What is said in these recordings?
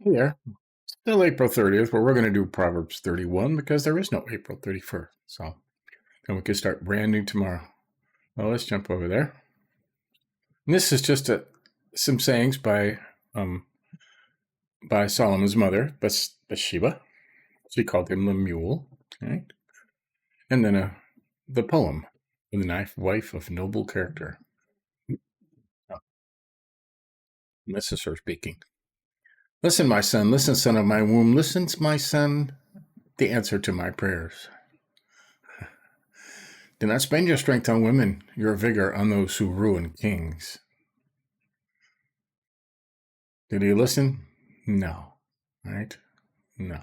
Here, still April 30th, but we're going to do Proverbs 31 because there is no April 31st. So then we can start brand new tomorrow. Well, let's jump over there. And this is just some sayings by Solomon's mother, Bathsheba. She called him the mule. Right? And then the poem, the wife of noble character. And this is her speaking. Listen, my son, listen, son of my womb, listen, my son, the answer to my prayers. Do not spend your strength on women, your vigor on those who ruin kings. Did he listen? No. Right? No.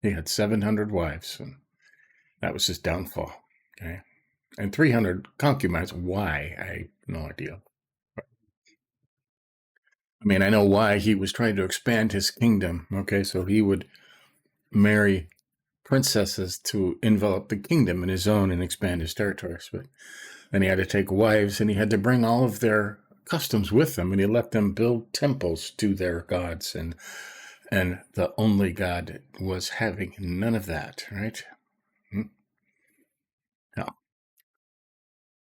He had 700 wives, and that was his downfall. Okay? And 300 concubines. Why? I have no idea. I mean, I know why. He was trying to expand his kingdom. Okay, so he would marry princesses to envelop the kingdom in his own and expand his territories. But then he had to take wives, and he had to bring all of their customs with them, and he let them build temples to their gods, and the only God was having none of that, right? No.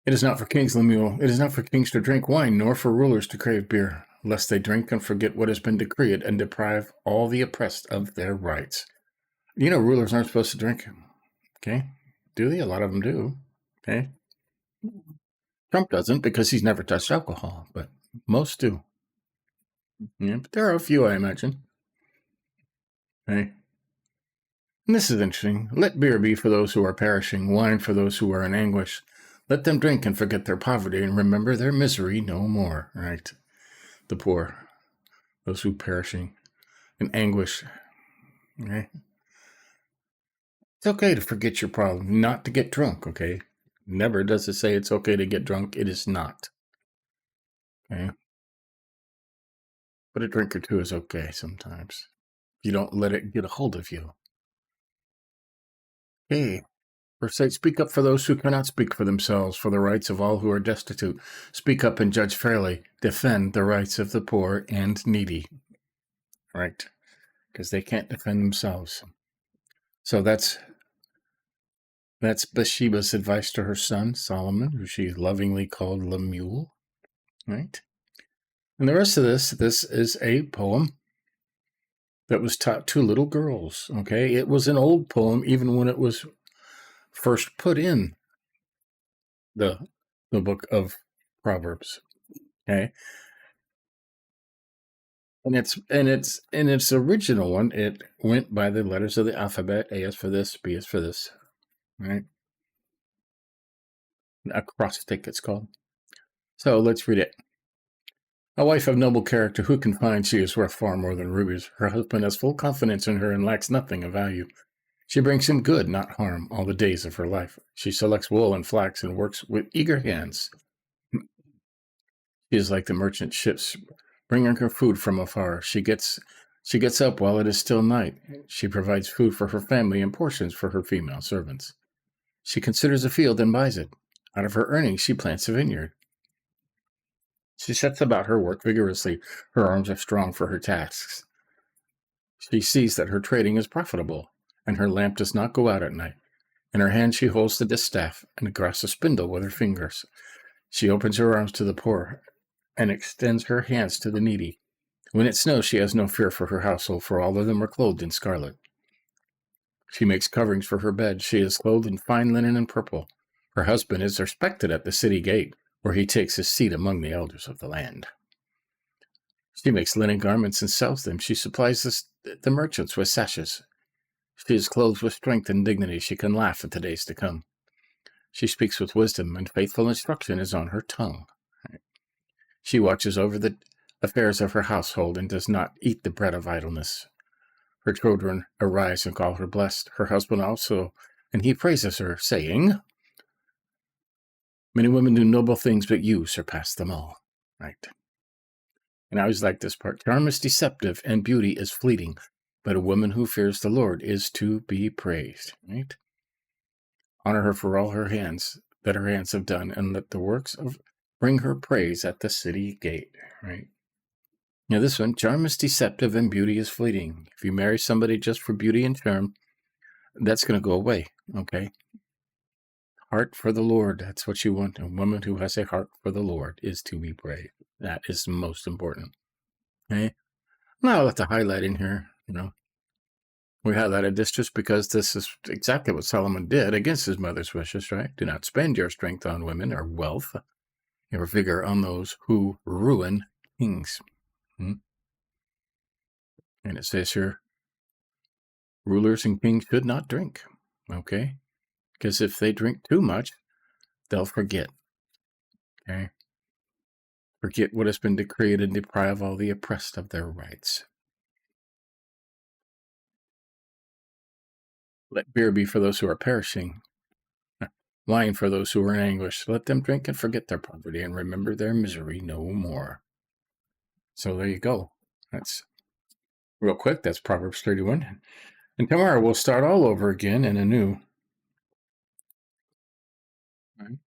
It is not for kings, Lemuel. It is not for kings to drink wine, nor for rulers to crave beer, lest they drink and forget what has been decreed and deprive all the oppressed of their rights. You know, rulers aren't supposed to drink. Okay? Do they? A lot of them do. Okay? Trump doesn't because he's never touched alcohol, but most do. Yeah, but there are a few, I imagine. Okay? And this is interesting. Let beer be for those who are perishing, wine for those who are in anguish. Let them drink and forget their poverty and remember their misery no more. Right? The poor, those who perishing in anguish. Okay? It's okay to forget your problem, not to get drunk, okay? Never does it say it's okay to get drunk. It is not. Okay? But a drink or two is okay sometimes. You don't let it get a hold of you. Okay. Verse 8, speak up for those who cannot speak for themselves, for the rights of all who are destitute. Speak up and judge fairly. Defend the rights of the poor and needy. Right? Because they can't defend themselves. So that's Bathsheba's advice to her son, Solomon, who she lovingly called Lemuel. Right? And the rest of this is a poem that was taught to little girls. Okay? It was an old poem even when it was first put in the book of Proverbs. Okay? And its original one, it went by the letters of the alphabet. A is for this, B is for this. Right? An acrostic, it's called. So let's read it. A wife of noble character, who can find? She is worth far more than rubies. Her husband has full confidence in her and lacks nothing of value. She brings him good, not harm, all the days of her life. She selects wool and flax and works with eager hands. She is like the merchant ships, bringing her food from afar. She gets up while it is still night. She provides food for her family and portions for her female servants. She considers a field and buys it. Out of her earnings, she plants a vineyard. She sets about her work vigorously. Her arms are strong for her tasks. She sees that her trading is profitable, and her lamp does not go out at night. In her hand she holds the distaff and grasps a spindle with her fingers. She opens her arms to the poor and extends her hands to the needy. When it snows, she has no fear for her household, for all of them are clothed in scarlet. She makes coverings for her bed. She is clothed in fine linen and purple. Her husband is respected at the city gate, where he takes his seat among the elders of the land. She makes linen garments and sells them. She supplies the merchants with sashes. She is clothed with strength and dignity. She can laugh at the days to come. She speaks with wisdom, and faithful instruction is on her tongue. She watches over the affairs of her household and does not eat the bread of idleness. Her children arise and call her blessed, her husband also, and he praises her, saying, many women do noble things, but you surpass them all. Right? And I always like this part. Charm is deceptive and beauty is fleeting, but a woman who fears the Lord is to be praised. Right? Honor her for all her hands that her hands have done, and let the works of bring her praise at the city gate. Right? Now this one, charm is deceptive and beauty is fleeting. If you marry somebody just for beauty and charm, that's going to go away, okay? Heart for the Lord, that's what you want. A woman who has a heart for the Lord is to be brave. That is most important, okay? Now I'll have to highlight in here, we highlighted this just because this is exactly what Solomon did against his mother's wishes, right? Do not spend your strength on women or wealth, your vigor on those who ruin kings. And it says here, rulers and kings should not drink, okay? Because if they drink too much, they'll forget, okay? Forget what has been decreed and deprive all the oppressed of their rights. Let beer be for those who are perishing, wine for those who are in anguish. Let them drink and forget their poverty and remember their misery no more. So there you go. That's real quick. That's Proverbs 31. And tomorrow we'll start all over again and anew. Right.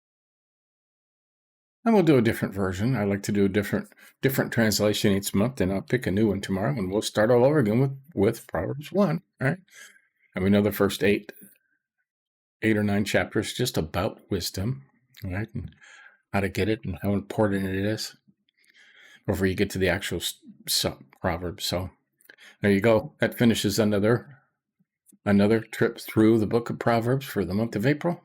And we'll do a different version. I like to do a different translation each month, and I'll pick a new one tomorrow, and we'll start all over again with Proverbs 1. All right. And we know the first eight or nine chapters just about wisdom, right? And how to get it and how important it is before you get to the actual Proverbs. So there you go. That finishes another trip through the book of Proverbs for the month of April.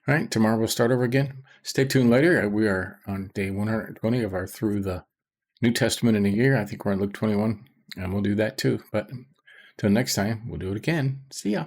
All right, tomorrow we'll start over again. Stay tuned later. We are on day 120 of our Through the New Testament in a Year. I think we're on Luke 21, and we'll do that too. But till next time, we'll do it again. See ya.